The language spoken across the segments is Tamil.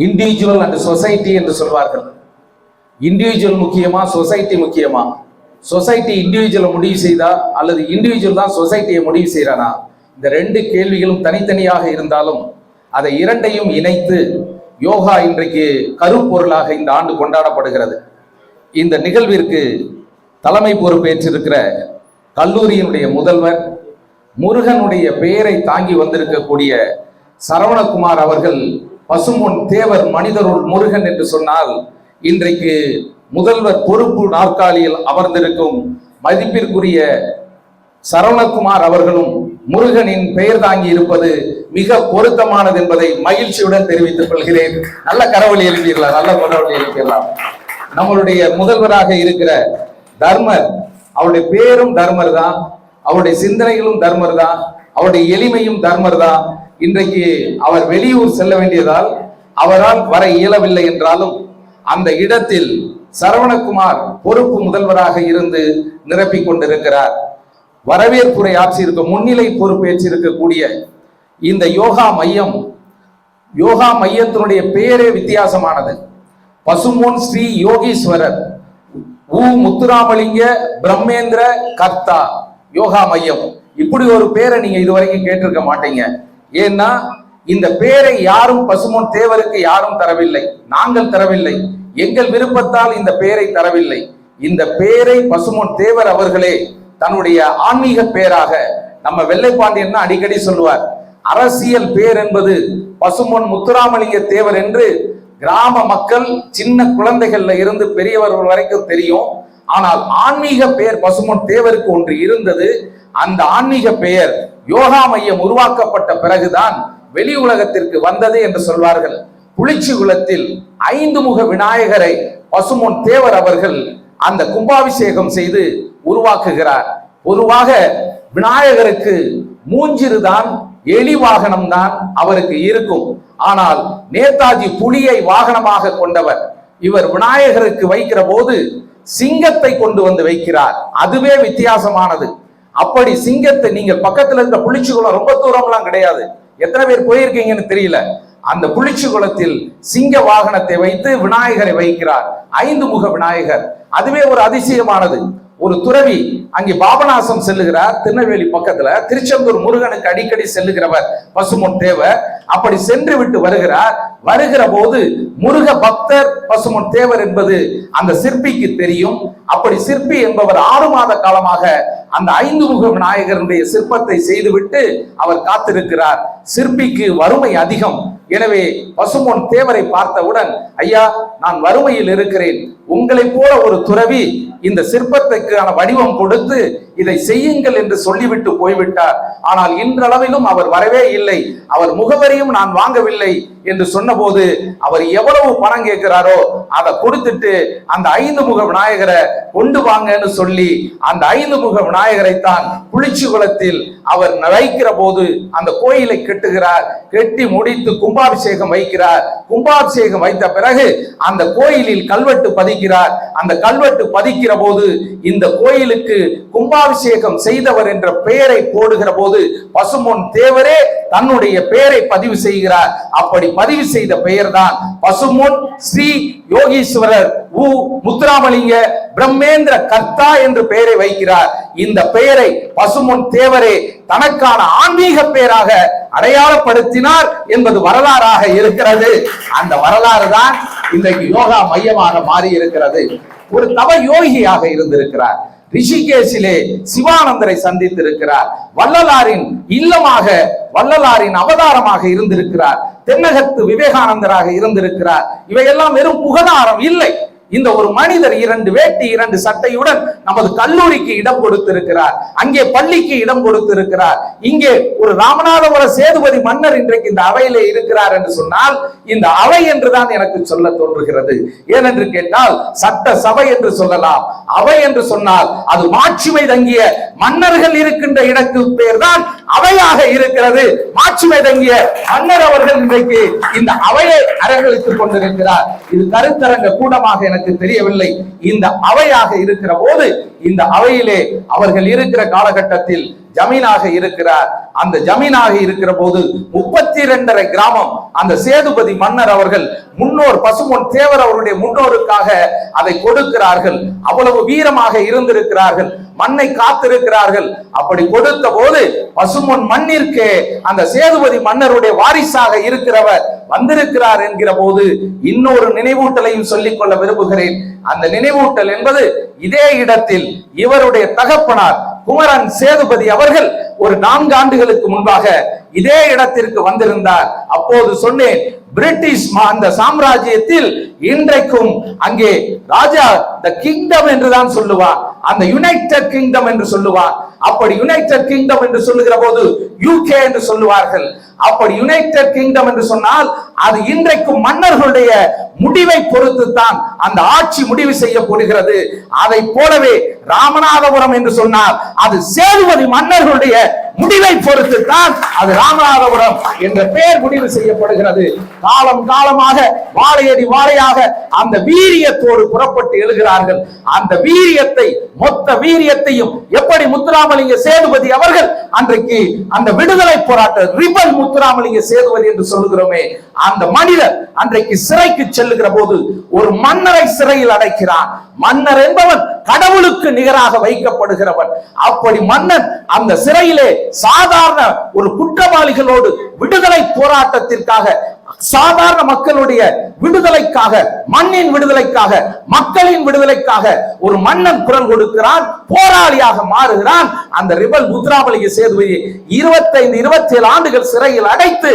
இண்டிவிஜுவல் அண்ட் சொசைட்டி என்று சொல்வார்கள். இண்டிவிஜுவல் முக்கியமா, சொசைட்டி முக்கியமா? சொசைட்டி இண்டிவிஜுவலை முடிவு செய்தா அல்லது இண்டிவிஜுவல் தான் சொசைட்டியை முடிவு செய்யறானா? இந்த ரெண்டு கேள்விகளும் தனித்தனியாக இருந்தாலும் அதை இரண்டையும் இணைத்து யோகா இன்றைக்கு கருப்பொருளாக இந்த ஆண்டு கொண்டாடப்படுகிறது. இந்த நிகழ்விற்கு தலைமை பொறுப்பேற்றிருக்கிற கல்லூரியினுடைய முதல்வர், முருகனுடைய பெயரை தாங்கி வந்திருக்கக்கூடிய சரவணகுமார் அவர்கள், பசும்பொன் தேவர் மனிதருள் முருகன் என்று சொன்னால் இன்றைக்கு முதல்வர் பொறுப்பு நாற்காலியில் அமர்ந்திருக்கும் மதிப்பிற்குரிய சரவணகுமார் அவர்களும் முருகனின் பெயர் தாங்கி இருப்பது மிக பொருத்தமானது என்பதை மகிழ்ச்சியுடன் தெரிவித்துக் கொள்கிறேன். நல்ல கரவொலி எழுப்பிடலாம், நல்ல கரவொலி எழுப்பிடலாம். நம்மளுடைய முதல்வராக இருக்கிற தர்மர், அவருடைய பேரும் தர்மர் தான், அவருடைய சிந்தனைகளும் தர்மர் தான், அவருடைய எளிமையும் தர்மர் தான். இன்றைக்கு அவர் வெளியூர் செல்ல வேண்டியதால் அவரால் வர இயலவில்லை என்றாலும் அந்த இடத்தில் சரவணகுமார் பொறுப்பு முதல்வராக இருந்து நிரப்பிக் கொண்டிருக்கிறார். வரவேற்புரை ஆற்றியிருக்க, முன்னிலை பொறுப்பேற்றிருக்கக்கூடிய இந்த யோகா மையம், யோகா மையத்தினுடைய பெயரே வித்தியாசமானது. பசும்பொன் ஸ்ரீ யோகீஸ்வரர் முத்துராமலிங்க பிரம்மேந்திர கர்த்தா யோகா மையம். இப்படி ஒரு பேரை நீங்க இதுவரைக்கும் கேட்டிருக்க மாட்டீங்க. ஏன்னா இந்த பேரை யாரும் பசும்பொன் தேவருக்கு யாரும் தரவில்லை, நாங்கள் தரவில்லை, எங்கள் விருப்பத்தால் இந்த பெயரை தரவில்லை. இந்த பெயரை பசும்பொன் தேவர் அவர்களே தன்னுடைய ஆன்மீக பெயராக, நம்ம வெள்ளைப்பாண்டியன் அடிக்கடி சொல்லுவார், அரசியல் பெயர் என்பது பசும்பொன் முத்துராமலிங்க தேவர் என்று கிராம மக்கள் சின்ன குழந்தைகள்ல இருந்து பெரியவர்கள் வரைக்கும் தெரியும். ஆனால் ஆன்மீக பெயர் பசும்பொன் தேவருக்கு ஒன்று இருந்தது. அந்த ஆன்மீக பெயர் யோகா மையம் உருவாக்கப்பட்ட பிறகுதான் வெளி உலகத்திற்கு வந்தது என்று சொல்வார்கள். புளிச்சிகுளத்தில் 5 முக விநாயகரை பசும்பொன் தேவர் அவர்கள் அந்த கும்பாபிஷேகம் செய்து உருவாக்குகிறார். பொதுவாக விநாயகருக்கு மூஞ்சிறுதான், எலி வாகனம் தான் அவருக்கு இருக்கும். ஆனால் நேதாஜி புலியை வாகனமாக கொண்டவர். இவர் விநாயகருக்கு வைக்கிற போது சிங்கத்தை கொண்டு வந்து வைக்கிறார். அதுவே வித்தியாசமானது. அப்படி சிங்கத்தை, நீங்க பக்கத்துல இருக்க புளிச்சிகுளம் ரொம்ப தூரம்லாம் கிடையாது, எத்தனை பேர் போயிருக்கீங்கன்னு தெரியல. அந்த புளிச்சிகுளத்தில் சிங்க வாகனத்தை வைத்து விநாயகரை வைக்கிறார், 5 முக விநாயகர். அதுவே ஒரு அதிசயமானது. ஒரு துறவி அங்கே பாபநாசம் செல்லுகிறார், திருநெல்வேலி பக்கத்துல. திருச்செந்தூர் முருகனுக்கு அடிக்கடி செல்லுகிறவர் பசும்பொன் தேவர். அப்படி சென்று விட்டு வருகிறார். வருகிற போது முருக பக்தர் பசும்பொன் தேவர் என்பது அந்த சிற்பிக்கு தெரியும். அப்படி சிற்பி என்பவர் 6 மாத காலமாக அந்த 5 முக விநாயகருடைய சிற்பத்தை செய்துவிட்டு அவர் காத்திருக்கிறார். சிற்பிக்கு வறுமை அதிகம். எனவே பசும்பொன் தேவரை பார்த்தவுடன், ஐயா, நான் வறுமையில் இருக்கிறேன், உங்களை போல ஒரு துறவி இந்த சிற்பத்துக்கான வடிவம் கொடுத்து இதை செய்யுங்கள் என்று சொல்லிவிட்டு போய்விட்டார். ஆனால் இன்றளவிலும் அவர் வரவே இல்லை. அவர் முகவரியும் நான் வாங்கவில்லை என்று சொன்னபோது அவர் எவ்வளவு பணம் கேட்கிறாரோ அதை கொடுத்துட்டு அந்த 5 முக விநாயகரை கொண்டு வாங்கன்னு சொல்லி அந்த 5 முக விநாயகரை தான் புளிச்சிகுளத்தில் அவர் வைக்கிற போது அந்த கோயிலை கட்டுகிறார். கட்டி முடித்து கும்பாபிஷேகம் வைக்கிறார். கும்பாபிஷேகம் வைத்த பிறகு அந்த கோயிலில் கல்வெட்டு பதிக்கிறார். அந்த கல்வெட்டு பதிக்கிற போது இந்த கோயிலுக்கு கும்பாபிஷேகம் செய்தவர் என்ற பெயரை போடுகிற போது பசும்பொன் தேவரே தன்னுடைய பெயரை பதிவு செய்கிறார். அப்படி பதிவு செய்த பெயர் தான் பசும்பொன் ஸ்ரீ யோகீஸ்வரர் முத்துராமலிங்க பிரம்மேந்திர கர்த்தா என்று பெயரை வைக்கிறார். இந்த பெயரை பசும்பொன் தேவரே தனக்கான ஆன்மீக பெயராக அடையாளப்படுத்தினார் என்பது வரலாறாக இருக்கிறது. அந்த வரலாறு தான் இன்றைக்கு யோகா மையமாக மாறி இருக்கிறது. ஒரு தவ யோகியாக இருந்திருக்கிறார். ரிஷிகேஷிலே சிவானந்தரை சந்தித்திருக்கிறார். வள்ளலாரின் இல்லமாக, வள்ளலாரின் அவதாரமாக இருந்திருக்கிறார். தென்னகத்து விவேகானந்தராக இருந்திருக்கிறார். இவையெல்லாம் வெறும் புகழாரம் இல்லை. இந்த ஒரு மனிதர் 2 வேட்டி 2 சட்டையுடன் நமது கல்லூரிக்கு இடம் கொடுத்திருக்கிறார். அங்கே பள்ளிக்கு இடம் கொடுத்திருக்கிறார். இங்கே ஒரு ராமநாதபுர சேதுபதி மன்னர் இன்றைக்கு இந்த அவையிலே இருக்கிறார் என்று சொன்னால் இந்த அவை என்றுதான் எனக்கு சொல்ல தோன்றுகிறது. ஏனென்று கேட்டால் சட்ட சபை என்று சொல்லலாம், அவை என்று சொன்னால் அது மாட்சிமை தங்கிய மன்னர்கள் இருக்கின்ற இடத்துக்கு பேர் தான் அவையாக இருக்கிறது. மாட்சிமை தங்கிய மன்னர் அவர்கள் இன்றைக்கு இந்த அவையை அரங்கலித்துக் கொண்டிருக்கிறார். இது கருத்தரங்க கூடமாக எனக்கு தெரியவில்லை. இந்த அவையாக இருக்கிற போது இந்த அவையிலே அவர்கள் இருக்கிற காலகட்டத்தில் ஜமீனாக இருக்கிறார். அந்த ஜமீனாக இருக்கிற போது 32.5 கிராமம் அந்த சேதுபதி மன்னர் அவர்கள் முன்னோர் பசும்பொன் தேவர் அவருடைய முன்னோருக்காக அதை கொடுக்கிறார்கள். அவ்வளவு வீரமாக இருந்திருக்கிறார்கள், மண்ணை காத்திருக்கிறார்கள். அப்படி கொடுத்த போது பசும்பொன் மண்ணிற்கு அந்த சேதுபதி மன்னருடைய வாரிசாக இருக்கிறவர் வந்திருக்கிறார் என்கிற போது இன்னொரு நினைவூட்டலையும் சொல்லிக் கொள்ள விரும்புகிறேன். அந்த நினைவூட்டல் என்பது இதே இடத்தில் இவருடைய தகப்பனார் குமரன் சேதுபதி அவர்கள் ஒரு 4 ஆண்டுகளுக்கு முன்பாக இதே இடத்திற்கு வந்திருந்தார். அப்போது சொன்னேன், பிரிட்டிஷ் அந்த சாம்ராஜ்யத்தில் இன்றைக்கும் அங்கே ராஜா த கிங்டம் என்றுதான் சொல்லுவார், அந்த யுனைடெட் கிங்டம் என்று சொல்லுவார். அப்படி யுனைடெட் கிங்டம் என்று சொல்லுகிற போது யூகே என்று சொல்லுவார்கள். அப்படி யுனைடெட் கிங்டம் என்று சொன்னால் அது இன்றைக்கும் மன்னர்களுடைய முடிவை பொறுத்து தான் அந்த ஆட்சி முடிவு செய்யப்படுகிறது. அதை போலவே ராமநாதபுரம் என்று சொன்னால் அது சேதுபதி மன்னர்களுடைய முடிவை பொறுத்து தான் அது ராமநாதபுரம் என்ற பெயர் முடிவு செய்யப்படுகிறது. காலம் காலமாக வாழையடி வாழையாக அந்த வீரியத்தோடு புறப்பட்டு எழுகிறார்கள். அந்த வீரியத்தை, மொத்த வீரியத்தையும் எப்படி முத்துராமலிங்க சேதுபதி அவர்கள் அன்றைக்கு அந்த விடுதலை போராட்ட ரிபல் முத்துராமலிங்க சேதுபதி என்று சொல்லுகிறோமே, அந்த மனிதர் அன்றைக்கு சிறைக்கு செல்லுகிற போது ஒரு மன்னரை சிறையில் அடைக்கிறான். மன்னர் என்பவன் கடவுளுக்கு நிகராக வைக்கப்படுகிறவன். அப்படி மன்னன் அந்த சிறையிலே சாதாரண ஒரு குற்றவாளிகளோடு விடுதலை போராட்டத்திற்காக, சாதாரண மக்களுடைய விடுதலைக்காக, மண்ணின் விடுதலைக்காக, மக்களின் விடுதலைக்காக ஒரு மன்னன் குரல் கொடுக்கிறான், போராளியாக மாறுகிறான். அந்த ரிபல் முத்துராமலிங்க சேதுபதி 25-27 ஆண்டுகள் சிறையில் அடைத்து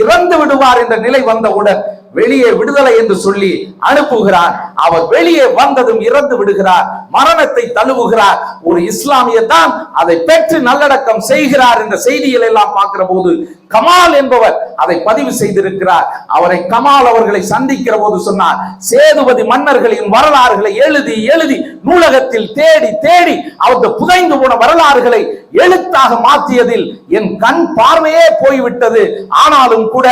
இறந்து விடுவார் என்ற நிலை வந்தவுடன் வெளியே விடுதலை என்று சொல்லி அனுப்புகிறார். அவர் வெளியே வந்ததும் இறந்து விடுகிறார், மரணத்தை தழுவுகிறார். ஒரு இஸ்லாமியர் தான் அதை பெற்று நல்லடக்கம் செய்கிறார் என்ற செய்திகள் எல்லாம் பார்க்கிற போது கமால் என்பவர் அதை பதிவு செய்திருக்கிறார். அவரை கமால் அவர்களை சந்திக்கிற போது சொன்னார், சேதுபதி மன்னர்களின் வரலாறுகளை எழுதி எழுதி நூலகத்தில் தேடி தேடி அவர்கள் புதைந்து போன வரலாறுகளை எழுத்தாக மாற்றியதில் என் கண் பார்வையே போய்விட்டது. ஆனாலும் கூட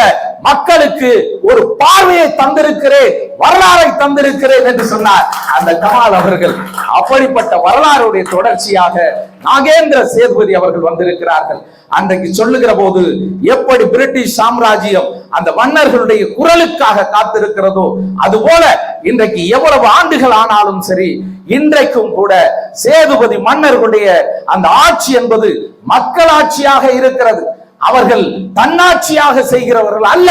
மக்களுக்கு ஒரு பார்வையை தந்திருக்கிறேன், வரலாறை தந்திருக்கிறேன் என்று சொன்னார் அந்த கமால் அவர்கள். அப்படிப்பட்ட வரலாறுடைய தொடர்ச்சியாக நாகேந்திர சேதுபதி அவர்கள் வந்திருக்கிறார்கள். அன்றைக்கு சொல்லுகிற போது எப்படி பிரிட்டிஷ் சாம்ராஜ்யம் அந்த மன்னர்களுடைய குரலுக்காக காத்திருக்கிறதோ அதுபோல இன்றைக்கு எவ்வளவு ஆண்டுகள் ஆனாலும் சரி, இன்றைக்கும் கூட சேதுபதி மன்னர்களுடைய அந்த ஆட்சி என்பது மக்களாட்சியாக இருக்கிறது. அவர்கள் தன்னாட்சியாக செய்கிறவர்கள் அல்ல,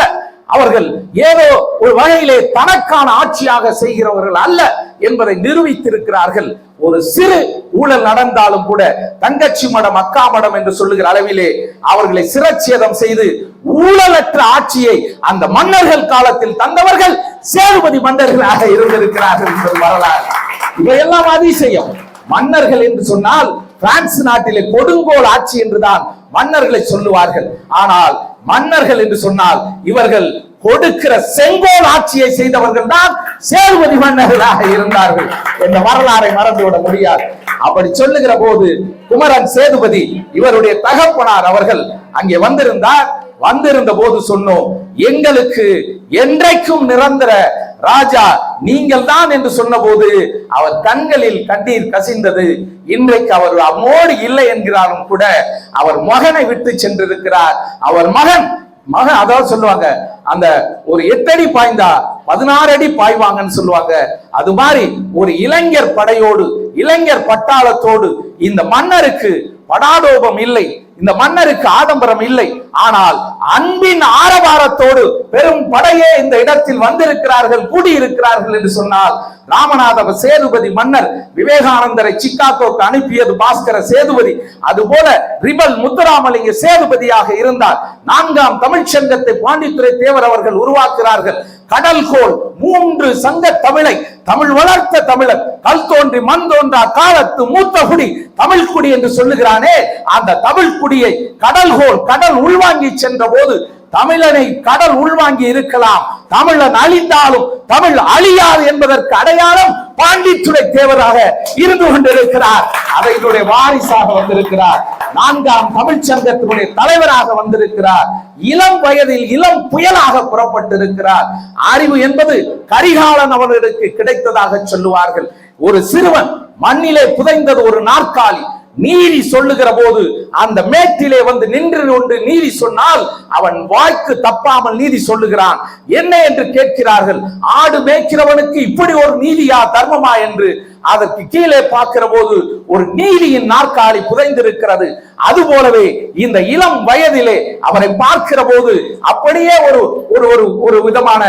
அவர்கள் ஏதோ ஒரு வகையிலே தனக்கான ஆட்சியாக செய்கிறவர்கள் அல்ல என்பதை நிரூபித்திருக்கிறார்கள். ஒரு சிறு ஊழல் நடந்தாலும் கூட தங்கச்சி மடம் அக்கா மடம் என்று சொல்லுகிற அளவிலே அவர்களை சிரச்சேதம் செய்து ஊழலற்ற ஆட்சியை அந்த மன்னர்கள் காலத்தில் தந்தவர்கள் சேதுபதி மன்னர்களாக இருந்திருக்கிறார்கள் என்பது வரலாறு. இவையெல்லாம் அதிசயம். மன்னர்கள் என்று சொன்னால் பிரான்ஸ் நாட்டிலே கொடுங்கோல் ஆட்சி என்றுதான் மன்னர்களை சொல்லுவார்கள். ஆனால் மன்னர்கள் என்று சொன்னால் இவர்கள் கொடுக்கிற செங்கோல் ஆட்சியை செய்தவர்கள் தான் சேதுபதி மன்னர்களாக இருந்தார்கள் என்ற வரலாறை மறந்துவிட முடியாது. அப்படி சொல்லுகிற போது குமரன் சேதுபதி இவருடைய தகப்பனார் அவர்கள் அங்கே வந்திருந்தார். வந்திருந்த போது சொன்னோம், எங்களுக்கு என்றைக்கும் நிரந்தர ராஜா நீங்கள் தான் என்று சொன்ன போது அவர் கண்களில் கண்ணீர் கசிந்தது. இன்றைக்கு அவர் அம்மோடு இல்லை என்கிறாலும் கூட அவர் மகனை விட்டு சென்றிருக்கிறார். அவர் மகன் அதாவது சொல்லுவாங்க, அந்த ஒரு 8 அடி பாய்ந்தா 16 அடி பாய்வாங்கன்னு சொல்லுவாங்க. அது மாதிரி ஒரு இளைஞர் படையோடு, இளைஞர் பட்டாளத்தோடு இந்த மன்னருக்கு படாடோபம் இல்லை, இந்த மன்னருக்கு ஆடம்பரம் இல்லை. ஆனால் அன்பின் ஆரவாரத்தோடு பெரும் படையே இந்த இடத்தில் வந்திருக்கிறார்கள், கூடியிருக்கிறார்கள் என்று சொன்னால் ராமநாத சேதுபதி மன்னர் விவேகானந்தரை சிக்காகோக்கு அனுப்பியது பாஸ்கர சேதுபதி. அதுபோல ரிபல் முத்துராமலிங்க சேதுபதியாக இருந்தார். 4ஆம் தமிழ்ச் சங்கத்தை பாண்டித்துரை தேவர் அவர்கள் உருவாக்குகிறார்கள். கடல்கோள் 3 சங்க தமிழை தமிழ் வளர்த்த தமிழர், கல் தோன்றி மண் தோன்றா காலத்து மூத்த குடி தமிழ் குடி என்று சொல்லுகிறானே, அந்த தமிழ் குடியை கடல்கோள் கடல் உள்வாங்கி சென்ற போது தமிழனை கடல் உள்வாங்கி இருக்கலாம், தமிழன் அழிந்தாலும் தமிழ் அழியாது என்பதற்கு அடையாளம் பாண்டித்துரை தேவராக இருந்து கொண்டிருக்கிறார். அதையுடைய வாரிசாக வந்திருக்கிறார். 4ஆம் தமிழ்ச் சங்கத்தினுடைய தலைவராக வந்திருக்கிறார். இளம் வயதில் இளம் புயலாக புறப்பட்டிருக்கிறார். அறிவு என்பது கரிகாலன் அவர்களுக்கு கிடைத்ததாக சொல்லுவார்கள். ஒரு சிறுவன் மண்ணிலே புதைந்தது ஒரு நாற்காலி, நீதி சொல்லுகிற போது அந்த மேட்டிலே வந்து நின்று கொண்டு நீதி சொன்னால் அவன் வாய்க்கு தப்பாமல் நீதி சொல்லுகிறான். என்ன என்று கேட்கிறார்கள். ஆடு மேய்க்கிறவனுக்கு இப்படி ஒரு நீதியா, தர்மமா என்று அதற்கு கீழே பார்க்கிற போது ஒரு நீதியின் நாற்காலி புதைந்திருக்கிறது. அதுபோலவே இந்த இளம் வயதிலே அவரை பார்க்கிற போது அப்படியே ஒரு விதமான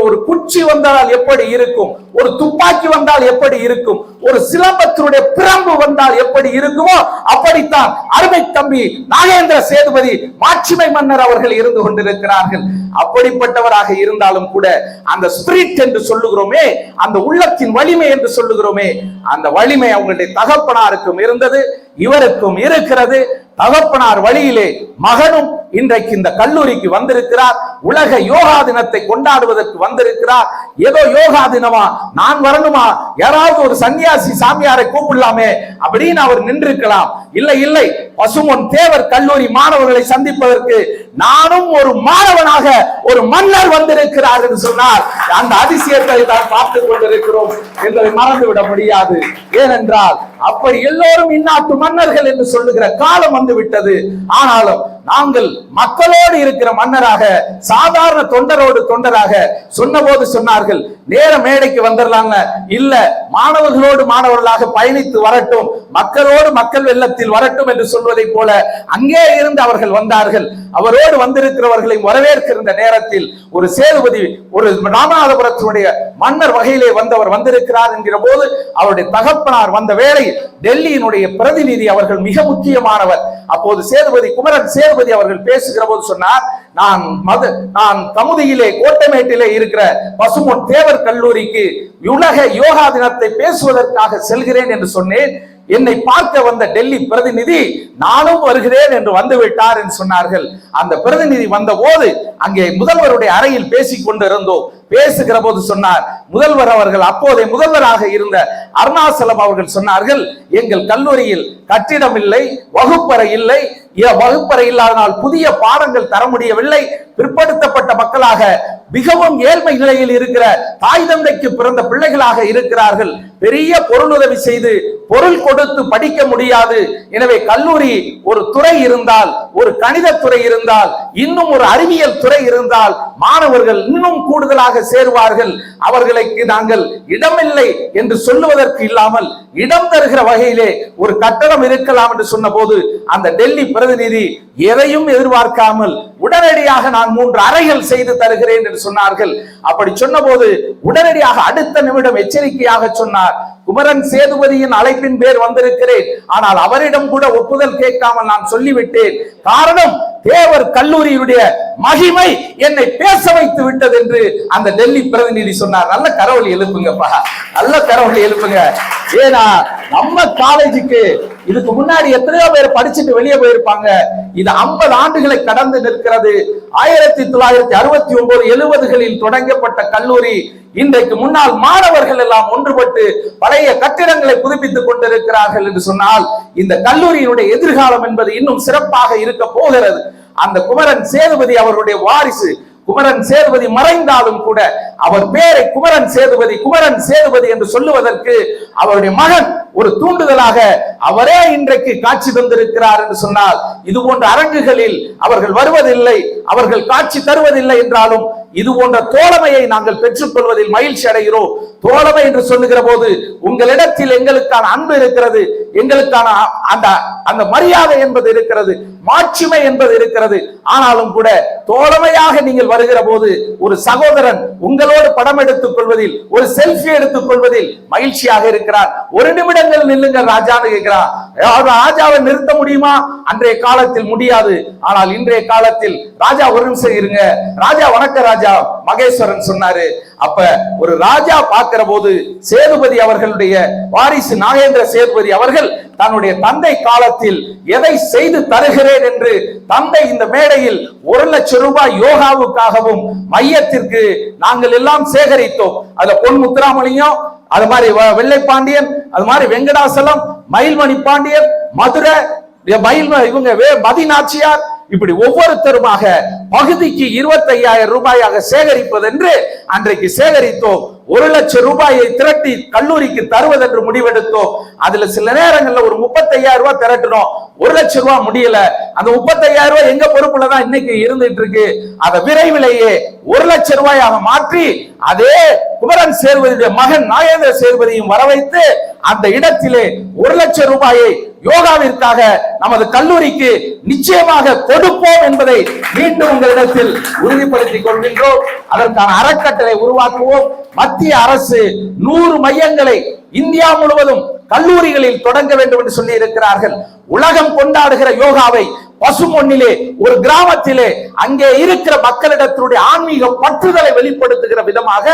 ஒரு குச்சி வந்தால் எப்படி இருக்கும், ஒரு துப்பாக்கி வந்தால் எப்படி இருக்கும், ஒரு சிலம்பத்தினுடைய பிரம்பு வந்தால் எப்படி இருக்குமோ அப்படித்தான் அருமை தம்பி நாகேந்திர சேதுபதி மாட்சிமை மன்னர் அவர்கள் இருந்து கொண்டிருக்கிறார்கள். அப்படிப்பட்டவராக இருந்தாலும் கூட அந்த ஸ்பிரிட் என்று சொல்லுகிறோமே, அந்த உள்ளத்தின் வலிமை என்று சொல்லுகிறோமே, அந்த வலிமை அவங்களுடைய தகப்பனாருக்கும் இருந்தது, இவருக்கும் இருக்கிறது. தகப்பனார் வழியிலே மகனும் இன்றைக்கு இந்த கல்லூரிக்கு வந்திருக்கிறார். உலக யோகா தினத்தை கொண்டாடுவதற்கு வந்திருக்கிறார். ஏதோ யோகா தினமா, நான் வரணுமா, யாராவது ஒரு சன்னியாசி சாமியாரை கூப்பிடலாமே அப்படின்னு அவர் நின்றிருக்கலாம். இல்லை, பசும்பொன் தேவர் கல்லூரி மாணவர்களை சந்திப்பதற்கு நானும் ஒரு மாணவனாக ஒரு மன்னர் வந்திருக்கிறார் என்று சொன்னார். அந்த அதிசயத்தை தான் பார்த்துக் கொண்டிருக்கிறோம் என்பதை மறந்துவிட முடியாது. ஏனென்றால் அப்படி எல்லோரும் இந்நாட்டு மன்னர்கள் என்று சொல்லுகிற காலம் வந்து விட்டது. ஆனாலும் நாங்கள் மக்களோடு இருக்கிற மன்னராக, சாதாரண தொண்டரோடு தொண்டராக சொன்னபோது சொன்னார்கள், நேர மேடைக்கு வந்துடலாங்க, இல்ல மாணவர்களோடு மாணவர்களாக பயணித்து வரட்டும், மக்களோடு மக்கள் வெள்ளத்தில் வரட்டும் என்று சொல்வதை போல அங்கே இருந்து அவர்கள் வந்தார்கள். அவரோடு வந்திருக்கிறவர்களை வரவேற்கிற நேரத்தில் ஒரு சேதுபதி, ஒரு ராமநாதபுரத்தினுடைய மன்னர் வகையிலே வந்தவர் வந்திருக்கிறார் என்கிற போது அவருடைய தகப்பனார் வந்த வேளை டெல்லியினுடைய பிரதிநிதி அவர்கள் மிக முக்கியமானவர். அப்போது சேதுபதி, குமரன் சேதுபதி அவர்கள் பேசுகிற போது சொன்னார், நான் கமுதியிலே கோட்டமேட்டிலே இருக்கிற பசும்பொன் தேவர் கல்லூரிக்கு உலக யோகா தினத்தை பேசுவதற்காக செல்கிறேன் என்று சொன்னேன். என்னை பார்க்க வந்த டெல்லி பிரதிநிதி நானும் வருகிறேன் என்று வந்துவிட்டார் என்று சொன்னார்கள். அந்த பிரதிநிதி வந்த போது அங்கே முதல்வருடைய அறையில் பேசிக் கொண்டிருந்தோம். பேசுகிற போது சொன்னார், முதல்வர் அவர்கள், அப்போதைய முதல்வராக இருந்த அருணாசலம் அவர்கள் சொன்னார்கள், எங்கள் கல்லூரியில் கட்டிடம் இல்லை, வகுப்பறை இல்லை, வகுப்பறை இல்லாதனால் புதிய பாடங்கள் தர முடியவில்லை, பிற்படுத்தப்பட்ட மக்களாக மிகவும் ஏழ்மை நிலையில் இருக்கிற தாய் தந்தைக்கு பிறந்த பிள்ளைகளாக இருக்கிறார்கள், பெரிய பொருளுதவி செய்து பொருள் கொடுத்து படிக்க முடியாது. எனவே கல்லூரி ஒரு துறை இருந்தால், ஒரு கணித துறை இருந்தால், இன்னும் ஒரு அறிவியல் துறை இருந்தால் மாணவர்கள் இன்னும் கூடுதலாக சேருவார்கள். அவர்களுக்கு நாங்கள் இடமில்லை என்று சொல்லுவதற்கு இல்லாமல் இடம் தருகிற வகையிலே ஒரு கட்டடம் இருக்கலாம் என்று சொன்ன போது அந்த டெல்லி பிரதிநிதி எதையும் எதிர்பார்க்காமல் உடனடியாக நான் 3 அறைகள் செய்து தருகிறேன் என்று சொன்னார்கள். அப்படி சொன்ன போது உடனடியாக அடுத்த நிமிடம் எச்சரிக்கையாக சொன்னார், குமரன் சேதுபதியின் அழைப்பின் பேர் வந்திருக்கிறேன், ஆனால் அவரிடம் கூட ஒப்புதல் கேட்காமல் நான் சொல்லிவிட்டேன். காரணம், தேவர் கல்லூரியுடைய மகிமை என்னை பேச வைத்து விட்டது என்று அந்த டெல்லி பிரதிநிதி சொன்னார். நல்ல கரவொலி எழுப்புங்கப்பா, நல்ல கரவொலி எழுப்புங்க. ஏன்னா நம்ம காலேஜுக்கு இதுக்கு முன்னாடி எத்தனையோ பேர் படிச்சுட்டு வெளியே போயிருப்பாங்க. இது 50 ஆண்டுகளை கடந்து நிற்கிறது. 1969 70களில் தொடங்கப்பட்ட கல்லூரி இன்றைக்கு முன்னாள் மாணவர்கள் எல்லாம் ஒன்றுபட்டு பழைய கட்டிடங்களை புதுப்பித்துக் கொண்டிருக்கிறார்கள் என்று சொன்னால் இந்த கல்லூரியினுடைய எதிர்காலம் என்பது இன்னும் சிறப்பாக இருக்க போகிறது. அந்த குமரன் சேதுபதி அவருடைய வாரிசு குமரன் சேதுபதி மறைந்தாலும் கூட அவர் பேரை குமரன் சேதுபதி என்று சொல்லுவதற்கு அவருடைய மகன் ஒரு தூண்டுதலாக அவரே இன்றைக்கு காட்சி தந்திருக்கிறார் என்று சொன்னால், இது போன்ற அரங்குகளில் அவர்கள் வருவதில்லை, அவர்கள் காட்சி தருவதில்லை என்றாலும் இது போன்ற தோழமையை நாங்கள் பெற்றுக் கொள்வதில் மகிழ்ச்சி அடைகிறோம். தோழமை என்று சொல்லுகிற போது உங்களிடத்தில் எங்களுக்கான அன்பு இருக்கிறது, எங்களுக்கான அந்த மரியாதை என்பது இருக்கிறது, மாட்சிமை என்பது இருக்கிறது. ஆனாலும் கூட தோழமையாக நீங்கள் வருகிற போது ஒரு சகோதரன் உங்களோடு படம் எடுத்துக் கொள்வதில், ஒரு செல்ஃபி எடுத்துக் கொள்வதில் மகிழ்ச்சியாக இருக்கிறார். ஒரு நிமிடங்கள் நில்லுங்க ராஜான்னு கேட்கிறார். ராஜாவை நிறுத்த முடியுமா? அன்றைய காலத்தில் முடியாது. ஆனால் இன்றைய காலத்தில் ராஜா ஒரு நிமிஷம் இருங்க, ராஜா வணக்க ராஜா மகேஸ்வரன் சொன்னாரு. அப்ப ஒரு ராஜா பார்க்கிற போது சேதுபதி அவர்களுடைய வாரிசு நாகேந்திர சேதுபதி அவர்கள் தன்னுடைய தந்தை காலத்தில் எதை செய்து தருகிறேன் என்று தந்தை இந்த மேடையில் 1 லட்சம் ரூபாய் யோகாவுக்காகவும் மையத்திற்கு நாங்கள் எல்லாம் சேகரித்தோம். அதுல பொன் முத்துராமலிங்கம், அது மாதிரி வெள்ளை பாண்டியன், அது மாதிரி வெங்கடாசலம், மயில்மணி பாண்டியன், மதுரை இவங்க மதிநாச்சியார், இப்படி ஒவ்வொருத்தருமாக பகுதிக்கு 25,000 ரூபாயாக சேகரிப்பது என்று அன்றைக்கு சேகரித்தோம். 1,00,000 ரூபாயை திரட்டி கல்லூரிக்கு தருவதென்று முடிவெடுத்தோம். அதுல சில நேரங்கள்ல ஒரு 35,000 ரூபாய் திரட்டணும், 1,00,000 ரூபாய் முடியல. அந்த 35,000 ரூபாய் எங்க பொறுப்புலதான் இன்னைக்கு இருந்துட்டு இருக்கு. அதை விரைவிலேயே 1,00,000 ரூபாயாக மாற்றி அதே குமரன் சேதுபதியுடைய மகன் நாகேந்திர சேதுபதியும் வரவைத்து அந்த இடத்திலே 1,00,000 ரூபாயை யோகாவிற்காக நமது கல்லூரிக்கு நிச்சயமாக கொடுப்போம் என்பதை மீண்டும் உங்களிடத்தில் உறுதிப்படுத்திக் கொள்கின்றோம். அதற்கான அறக்கட்டளை உருவாக்குவோம். மத்திய அரசு 100 மையங்களை இந்தியா முழுவதும் கல்லூரிகளில் தொடங்க வேண்டும் என்று சொல்லி இருக்கிறார்கள். உலகம் கொண்டாடுகிற யோகாவை பசுமொன்னிலே ஒரு கிராமத்திலே அங்கே இருக்கிற மக்களிடத்தினுடைய ஆன்மீக பற்றுதலை வெளிப்படுத்துகிற விதமாக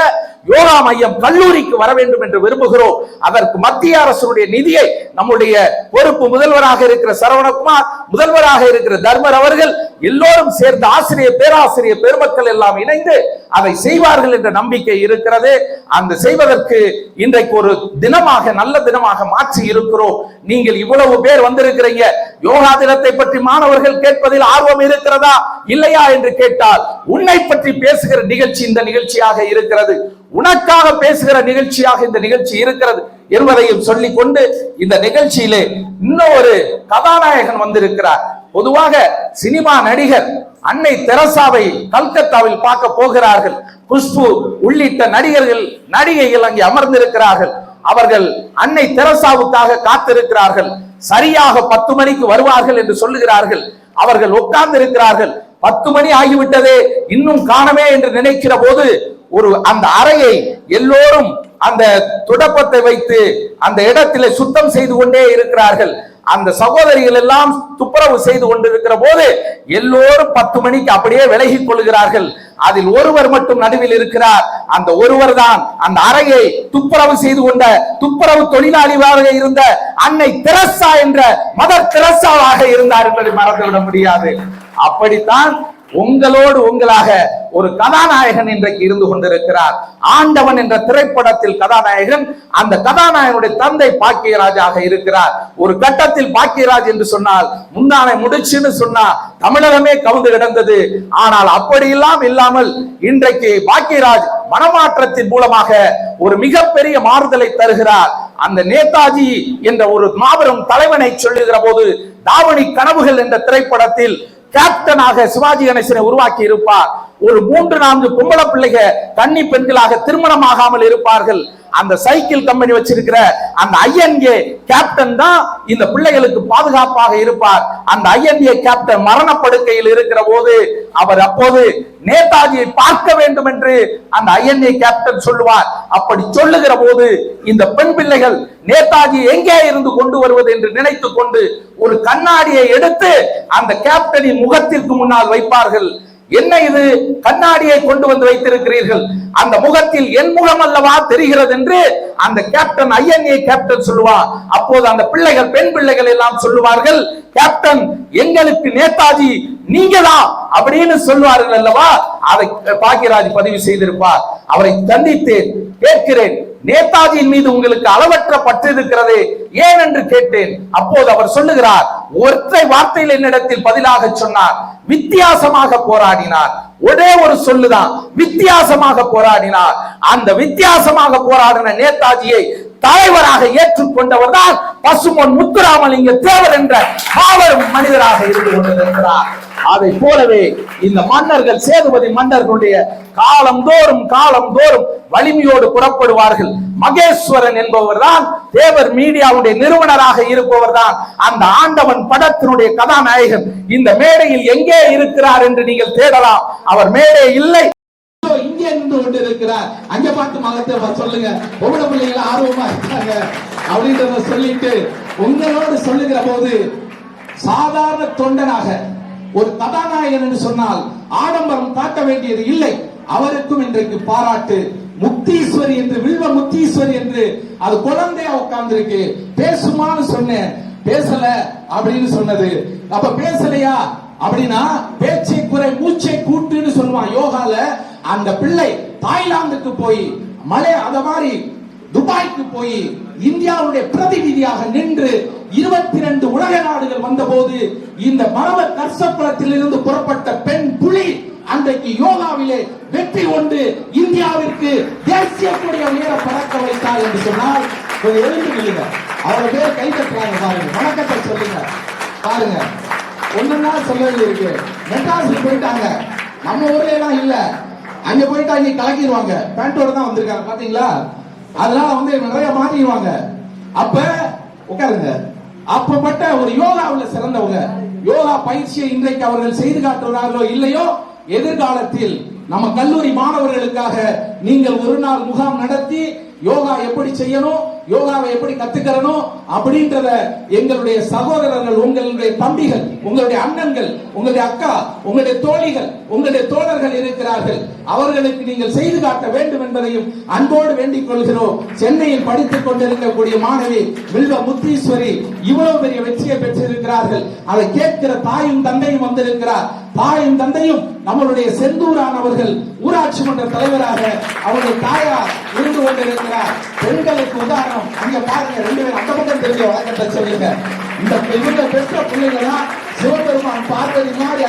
யோகா மையம் கல்லூரிக்கு வர வேண்டும் என்று விரும்புகிறோம். அதற்கு மத்திய அரசுடைய நிதியை நம்முடைய பொறுப்பு முதல்வராக இருக்கிற சரவணகுமார், முதல்வராக இருக்கிற தர்மர் அவர்கள் எல்லோரும் சேர்ந்து ஆசிரியர் பேராசிரியர் பெருமக்கள் எல்லாம் இணைந்து அதை செய்வார்கள் என்ற நம்பிக்கை இருக்கிறது. அந்த செய்வதற்கு இன்றைக்கு ஒரு தினமாக நல்ல தினமாக மாற்றி இருக்கிறோம். நீங்கள் இவ்வளவு பேர் வந்திருக்கிறீங்க. யோகா தினத்தை பற்றி மாணவர்கள் கேட்பதில் ஆர்வம் இருக்கிறதா இல்லையா என்று கேட்டால், உன்னை பற்றி பேசுகிற நிகழ்ச்சி இந்த நிகழ்ச்சியாக இருக்கிறது, உனக்காக பேசுகிற நிகழ்ச்சியாக இந்த நிகழ்ச்சி இருக்கிறது என்பதையும் சொல்லிக் கொண்டு இந்த நிகழ்ச்சியிலே இன்னும் ஒரு கதாநாயகன் வந்திருக்கிறார். பொதுவாக சினிமா நடிகர் அன்னை தெரசாவை கல்கத்தாவில் பார்க்க போகிறார்கள். குஷ்பு உள்ளிட்ட நடிகர்கள் நடிகைகள் அங்கே அமர்ந்திருக்கிறார்கள். அவர்கள் அன்னை தெரசாவுக்காக காத்திருக்கிறார்கள். சரியாக 10 மணிக்கு வருவார்கள் என்று சொல்லுகிறார்கள். அவர்கள் உட்கார்ந்து இருக்கிறார்கள். 10 மணி ஆகிவிட்டதே, இன்னும் காணமே என்று நினைக்கிற போது அந்த அறையை எல்லோரும் அந்த துடப்பத்தை வைத்து அந்த இடத்திலே சுத்தம் செய்து கொண்டே இருக்கிறார்கள். அந்த சகோதரிகள் எல்லாம் துப்புரவு செய்து கொண்டிருக்கிற போது எல்லோரும் 10 மணிக்கு அப்படியே விலகிக் கொள்கிறார்கள். அதில் ஒருவர் மட்டும் நடுவில் இருக்கிறார். அந்த ஒருவர் தான் அந்த அறையை துப்புரவு செய்து கொண்ட துப்புரவு தொழிலாளியாக இருந்த அன்னை தெரசா என்ற மதர் தெரசாவாக இருந்தார் என்பதை மறந்துவிட முடியாது. அப்படித்தான் உங்களோடு உங்களாக ஒரு கதாநாயகன் இன்றைக்கு இருந்து கொண்டிருக்கிறார். ஆண்டவன் என்ற திரைப்படத்தில் கதாநாயகன், அந்த கதாநாயகனுடைய தந்தை பாக்கியராஜாக இருக்கிறார். ஒரு கட்டத்தில் பாக்கியராஜ் என்று சொன்னால் முந்தானை முடிச்சுன்னு சொன்னா தமிழகமே கவுந்து கிடந்தது. ஆனால் அப்படியெல்லாம் இல்லாமல் இன்றைக்கு பாக்கியராஜ் மனமாற்றத்தின் மூலமாக ஒரு மிகப்பெரிய மாறுதலை தருகிறார். அந்த நேதாஜி என்ற ஒரு மாபெரும் தலைவனை சொல்லுகிற போது தாவணி கனவுகள் என்ற திரைப்படத்தில் கேப்டனாக சிவாஜி கணேசனை உருவாக்கி இருப்பார். ஒரு 3-4 பொம்பளை பிள்ளைக கன்னி பெண்களாக திருமணமாகாமல் இருப்பார்கள். அந்த சைக்கிள் கம்பெனி வச்சிருக்கிற அந்த ஐஎன்ஏ கேப்டன் தான் இந்த பிள்ளைகளுக்கு பாதுகாப்பாக இருப்பார். அந்த ஐஎன்ஏ கேப்டன் மரணப்படுக்கையில் இருக்கிற போது அவர் அப்போது நேதாஜியை பார்க்க வேண்டும் என்று அந்த ஐஎன்ஏ கேப்டன் சொல்லுவார். அப்படி சொல்லுகிற போது இந்த பெண் பிள்ளைகள் நேதாஜி எங்கே இருந்து கொண்டு வருவது என்று நினைத்துக் கொண்டு ஒரு கண்ணாடியை எடுத்து அந்த கேப்டனின் முகத்திற்கு முன்னால் வைப்பார்கள். என்ன இது, கண்ணாடியை கொண்டு வந்து வைத்திருக்கிறீர்கள், அந்த முகத்தில் என் முகம் அல்லவா தெரிகிறது என்று அந்த கேப்டன் ஐஎன்ஏ கேப்டன் சொல்லுவார். அப்போது அந்த பிள்ளைகள் பெண் பிள்ளைகள் எல்லாம் சொல்லுவார்கள், கேப்டன் எங்களுக்கு நேதாஜி நீங்கதான் அப்படின்னு சொல்லுவார்கள் அல்லவா. அதை பாக்கியராஜ் பதிவு செய்திருப்பார். அவரை சந்தித்தேன், கேட்கிறேன், நேதாஜியின் மீது உங்களுக்கு அளவற்ற பற்று இருக்கிறது ஏன் என்று கேட்டேன். அப்போது அவர் சொல்லுகிறார், ஒற்றை வார்த்தையில் என்னிடத்தில் பதிலாக சொன்னார், வித்தியாசமாக போராடினார். ஒரே ஒரு சொல்லுதான், வித்தியாசமாக போராடினார். அந்த வித்தியாசமாக போராடின நேதாஜியை தலைவராக ஏற்றுக்கொண்டவர் தான் பசும்பொன் முத்துராமலிங்க தேவர் என்ற மாபெரும் மனிதராக இருந்து கொண்டிருக்கிறார். அதை போலவே இந்த மன்னர்கள், சேதுபதி மன்னர்களுடைய காலந்தோறும் வலிமையோடு புறப்படுவார்கள். மகேஸ்வரன் என்பவர் தான் தேவர் மீடியாவுடைய நிறுவனராக இருப்பவர் தான் அந்த ஆண்டவன் படத்தினுடைய கதாநாயகன். இந்த மேடையில் எங்கே இருக்கிறார் என்று நீங்கள் தேடலாம். அவர் மேடை இல்லை, இங்கே இருந்து கொண்டு இருக்கிறார். அங்க பார்த்து மகத்தை சொல்லுங்க, பொம்பளை பிள்ளைகள் ஆர்வமா இருக்காங்க அப்படின்றத சொல்லிட்டு உங்களோடு சொல்லுகிற போது சாதாரண தொண்டனாக ஒரு கதாநாயகன் என்று சொன்னால் ஆடம்பரம் காட்ட வேண்டியது இல்லை. அவருக்கும் இன்றைக்கு பாராட்டு. முக்தீஸ்வரி என்று, வில்வ முக்தீஸ்வரி என்று அது குழந்தையா உட்கார்ந்து இருக்கு. பேசுமான்னு சொன்னேன், பேசல அப்படின்னு சொன்னது. அப்ப பேசலையா அப்படின்னா பேச்சை குறை மூச்சை கூட்டுன்னு சொல்லுவான் யோகால. அந்த பிள்ளை தாய்லாந்துக்கு போய் அத மாதிரி துபாய்க்கு போய் இந்தியாவுடைய பிரதிநிதியாக நின்று 22 உலக நாடுகள் வந்தபோது இந்த மரவர் கர்சப்பலத்தில் இருந்து புறப்பட்ட பெண் புலி அன்றைக்கு யோகாவிலே வெற்றி கொண்டு இந்தியாவிற்கு தேசிய கொடியை உயர பறக்க வைத்தார் என்று சொன்னால் எழுந்து நில்லுங்க. அவரை பேர் கை தட்டுறாங்க பாருங்க, வணக்கத்தை சொல்லுங்க பாருங்க. ஒண்ணுன்னா சொல்லவே இருக்கு. மெட்ராஸுக்கு போயிட்டாங்க, நம்ம ஊர்ல எல்லாம் இல்ல, அங்க போயிட்டா இங்க கலக்கிடுவாங்க. பேண்டோட தான் வந்திருக்காங்க பாத்தீங்களா, அதனால வந்து நிறைய மாத்திடுவாங்க. அப்ப உட்காருங்க, அப்பப்பட்ட ஒரு யோகாவில் சிறந்தவங்க, யோகா பயிற்சியை இன்றைக்கு அவர்கள் செய்து காட்டுகிறார்களோ இல்லையோ, எதிர்காலத்தில் நம்ம கல்லூரி மாணவர்களுக்காக நீங்கள் ஒரு நாள் முகாம் நடத்தி யோகா எப்படி செய்யணும், யோகாவை எப்படி கத்துக்கிறணும் அப்படின்றத எங்களுடைய சகோதரர்கள், உங்களுடைய தம்பிகள், உங்களுடைய அண்ணன்கள், உங்களுடைய அக்கா, உங்களுடைய தோழிகள், உங்களுடைய தோழர்கள் இருக்கிறார்கள். அவர்களுக்கு நீங்கள் செய்து காட்ட வேண்டும் என்பதையும் அன்போடு வேண்டிக் கொள்கிறோம். சென்னையில் படித்துக் கொண்டிருக்கக்கூடிய மாணவி வில்வ முத்தீஸ்வரி இவ்வளவு பெரிய வெற்றியை பெற்றிருக்கிறார்கள். அதை கேட்கிற தாயும் தந்தையும் வந்திருக்கிறார். தாயும் தந்தையும் நம்மளுடைய செந்தூரானவர்கள் ஊராட்சி மன்ற தலைவராக அவருடைய தாயார் இருந்து கொண்டிருக்கிறார். பெண்களுக்கு உதாரணம் அங்க பாருங்க, 2 பேரும் அந்த பக்கம் தெரிஞ்ச வழக்கத்தை சொல்லுங்க. இந்த இவங்க பெற்ற பிள்ளைகளா சிவபெருமான் பார்வதி மாதிரி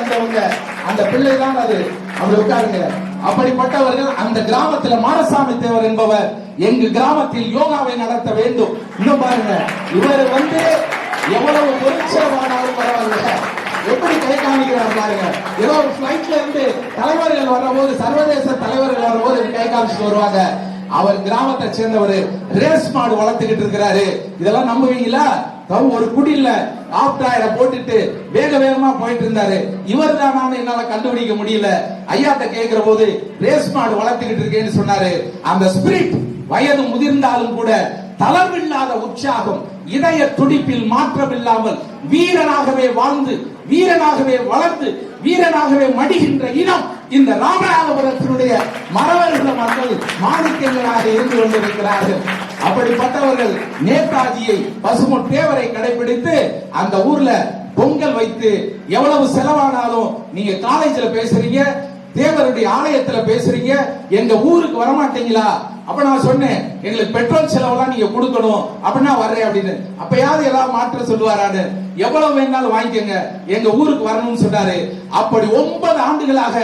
அந்த பிள்ளை தான் அது. அப்படி உட்காருங்க. அப்படிப்பட்டவர்கள் அந்த கிராமத்தில் மாரசாமி தேவர் என்பவர் எங்க கிராமத்தில் யோகாவை நடத்த வேண்டும். இன்னும் பாருங்க, இவர் வந்து எவ்வளவு பொருட்சேவானாலும் பரவாயில்ல, எப்படி கை காமிக்கிறார் பாருங்க. ஏதோ ஒரு பிளைட்ல இருந்து தலைவர்கள் வர்றபோது, சர்வதேச தலைவர்கள் வர்றபோது கை காமிச்சுட்டு வருவாங்க. அவர் கிராமத்தை சேர்ந்தவர், ரேஸ் மாடு வளர்த்துக்கிட்டு இருக்கிறாரு. இதெல்லாம் நம்புவீங்களா? ஒரு குடியில ஆப்டாயிர போட்டுட்டு வேக வேகமா போயிட்டு இருந்தாரு. இவர் தான் என்னால கண்டுபிடிக்க முடியல. ஐயாட்ட கேட்கிற போது ரேஸ் மாடு வளர்த்துக்கிட்டு இருக்கேன்னு சொன்னாரு. அந்த ஸ்பிரிட் வயது முதிர்ந்தாலும் கூட தளர்வில்லாத உற்சாகம், இதய துடிப்பில் மாற்றம் இல்லாமல் வீரனாகவே வாழ்ந்து, வீரனாகவே வளர்ந்து, வீரனாகவே மடிகின்ற இனம் இந்த ராமநாதபுரத்தினுடைய மரவர்கள் மக்கள் மாணிக்கங்களாக இருந்து கொண்டிருக்கிறார்கள். அப்படிப்பட்டவர்கள் நேதாஜியை, பசுமொட் தேவரை கடைபிடித்து அந்த ஊர்ல பொங்கல் வைத்து, எவ்வளவு செலவானாலும் நீங்க காலேஜ்ல பேசுறீங்க, தேவருடைய ஆலயத்துல பேசுறீங்க, எங்க ஊருக்கு வரமாட்டீங்களா? அப்ப நான் சொன்னேன், எங்களுக்கு பெட்ரோல் செலவெல்லாம் நீங்க கொடுக்கணும், அப்படின்னா வர்றேன் அப்படின்னு. அப்பயாவது ஏதாவது மாற்றம் சொல்லுவாரான்னு, எவ்வளவு வேணாலும் வாங்கிக்கங்க, எங்க ஊருக்கு வரணும்னு சொன்னாரு. அப்படி 9 ஆண்டுகளாக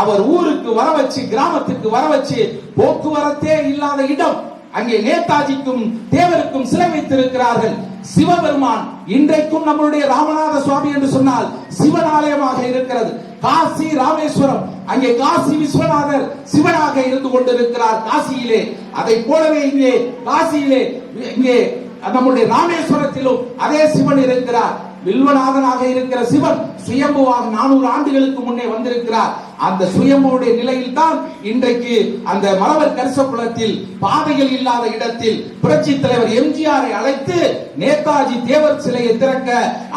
அவர் ஊருக்கு வர வச்சு, கிராமத்துக்கு வர வச்சு, போக்குவரத்தே இல்லாத இடம் அங்கே நேதாஜிக்கும் தேவருக்கும் சிலை வைத்திருக்கிறார்கள். சிவபெருமான் இன்றைக்கும் நம்மளுடைய ராமநாத சுவாமி என்று சொன்னால் சிவனாலயமாக இருக்கிறது. காசி ராமேஸ்வரம், அங்கே காசி விஸ்வநாதர் சிவனாக இருந்து கொண்டிருக்கிறார் காசியிலே. அதை போலவே இங்கே காசியிலே, இங்கே நம்முடைய ராமேஸ்வரத்திலும் அதே சிவன் இருக்கிறார். வில்வநாதனாக இருக்கிற சிவன் சுயம்புவாக 400 ஆண்டுகளுக்கு முன்னே வந்திருக்கிறார். அந்த சுயம்புடைய நிலையில் தான் இன்றைக்கு அந்த மரவர் கரிசக்குளத்தில் பாதைகள் இல்லாத இடத்தில் புரட்சி தலைவர் எம்ஜிஆரை அழைத்து நேதாஜி தேவர் சிலையை திறக்க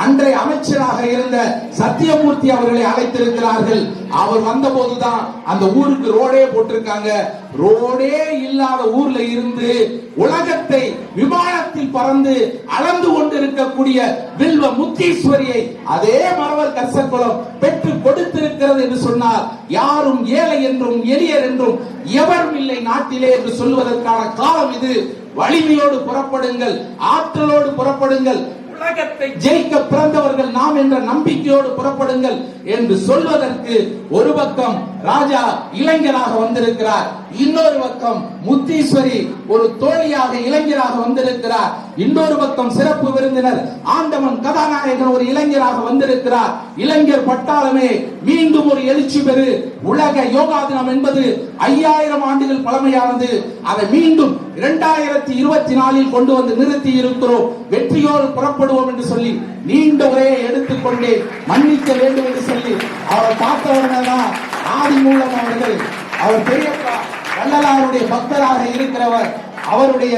அன்றைய அமைச்சராக இருந்த சத்தியமூர்த்தி அவர்களை அழைத்திருக்கிறார்கள். அவர் வந்த போதுதான் அந்த ஊருக்கு ரோடே போட்டிருக்காங்க. ரோடே இல்லாத ஊர்ல இருந்து உலகத்தை விமானத்தில் பறந்து அளந்து கொண்டிருக்கக்கூடிய வில்வ முத்தீஸ்வரியை அதே மரவர் கரிசக்குளம் பெற்று கொடுத்திருக்கிறது என்று சொன்னார். யாரும் ஏழை என்றும் எளியர் என்றும் எவரும் இல்லை நாட்டிலே என்று சொல்வதற்கான காலம் இது. வலிமையோடு புறப்படுங்கள், ஆற்றலோடு புறப்படுங்கள், உலகத்தை ஜெயிக்க பிறந்தவர்கள் நாம் என்ற நம்பிக்கையோடு புறப்படுங்கள் என்று சொல்வதற்கு ஒரு பக்கம் ராஜா இளைஞராக வந்திருக்கிறார், இன்னொரு பக்கம் முத்தீஸ்வரி ஒரு தோழியாக இளைஞராக வந்திருக்கிறார், இன்னொரு பக்கம் சிறப்பு விருந்தினர் ஆண்டவன் கதாநாயகன் ஒரு இளைஞராக வந்திருக்கிறார். இளைஞர் பட்டாளமே மீண்டும் ஒரு எழுச்சி பெறு. உலக யோகா தினம் என்பது 5000 ஆண்டுகள் பழமையானது. அதை மீண்டும் 2024 கொண்டு வந்து நிறுத்தி இருக்கிறோம். வெற்றியோடு புறப்படுவோம் என்று சொல்லி நீண்ட உரையை எடுத்துக்கொண்டு மன்னிக்க வேண்டும் என்று சொல்லி அவரை பார்த்தவர்கள் ஆதி மூலம் அவர்கள், அவர் பெரியப்பா வள்ளலாருடைய பக்தராக இருக்கிறவர். அவருடைய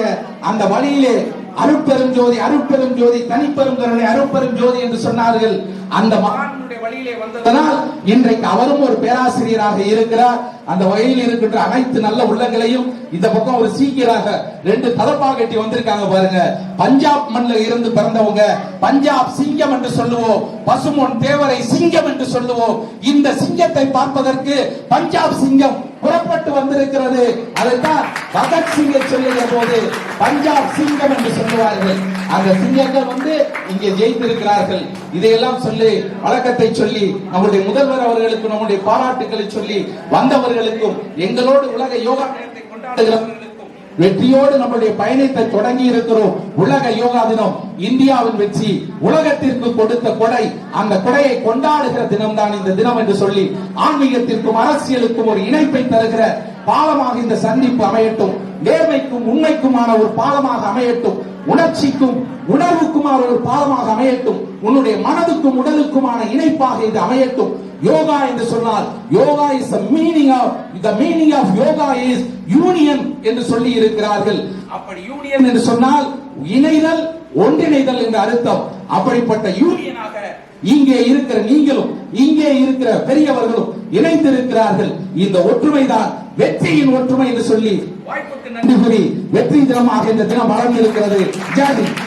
அந்த வழியிலே அருட்பெரும் ஜோதி, அருட்பெரும் ஜோதி, தனிப்பெரும் கருணை, அருட்பெரும் ஜோதி என்று சொன்னார்கள். அந்த மகானுடைய வழியிலே வந்ததனால் இன்றைக்கு அவரும் ஒரு பேராசிரியராக இருக்கிறார். அந்த வகையில் இருக்கின்ற அனைத்து நல்ல உள்ளங்களையும் இந்த பக்கம் ஒரு சீக்கியராக 2 தலப்பா கட்டி வந்திருக்காங்க பாருங்க. பஞ்சாப் மண்ணில் இருந்து பிறந்தவங்க, பஞ்சாப் சிங்கம் என்று சொல்லுவோம், பசுமொன் தேவரை சிங்கம் என்று சொல்லுவோம். இந்த சிங்கத்தை பார்ப்பதற்கு பஞ்சாப் சிங்கம் புறப்பட்டு வந்திருக்கிறது. அதைத்தான் பகத்சிங்கை சொல்லிய போது பஞ்சாப் சிங்கம் என்று சொல்லுவார்கள். அந்த சிங்கங்கள் இங்கே ஜெயித்திருக்கிறார்கள். இதையெல்லாம் சொல்லி வழக்கத்தை சொல்லி நம்முடைய முதல்வர் அவர்களுக்கும் நம்முடைய பாராட்டுகளை சொல்லி வந்தவர்களுக்கும் எங்களோடு உலக யோகா தினத்தை கொண்டாடுகிறவர்களுக்கும் வெற்றியோடு நம்முடைய பயணத்தை தொடங்கி இருக்கிறோம். உலக யோகா தினம் இந்தியாவின் வெற்றி, உலகத்திற்கு கொடுத்த கொடை. அந்த கொடையை கொண்டாடுகிற தினம் தான் இந்த தினம் என்று சொல்லி ஆன்மீகத்திற்கும் அரசியலுக்கும் ஒரு இணைப்பை தருகிற பாலமாக இந்த சந்திப்பு அமையட்டும். நேர்மைக்கும் உண்மைக்குமான ஒரு பாலமாக அமையட்டும். உணர்ச்சிக்கும் உணர்வுக்குமான ஒரு பாலமாக அமையட்டும். உன்னுடைய மனதுக்கும் உடலுக்குமான இணைப்பாக இது அமையட்டும். யோகா என்று சொன்னால் yoga is the meaning of yoga is union என்று சொல்லி இருக்கிறார்கள். அப்படி யூனியன் என்று சொன்னால் இணைதல், ஒன்றிணைதல் என்ற அர்த்தம். அப்படிப்பட்ட யூனியனாக இங்கே இருக்கிற நீங்களும் இங்கே இருக்கிற பெரியவர்களும் இணைந்திருக்கிறார்கள். இந்த ஒற்றுமைதான் வெற்றியின் ஒற்றுமை என்று சொல்லி வாய்ப்புக்கு நன்றி கூறி வெற்றி தினமாக இந்த தினம் வழங்கி இருக்கிறது. ஜெய் ஹிந்த்.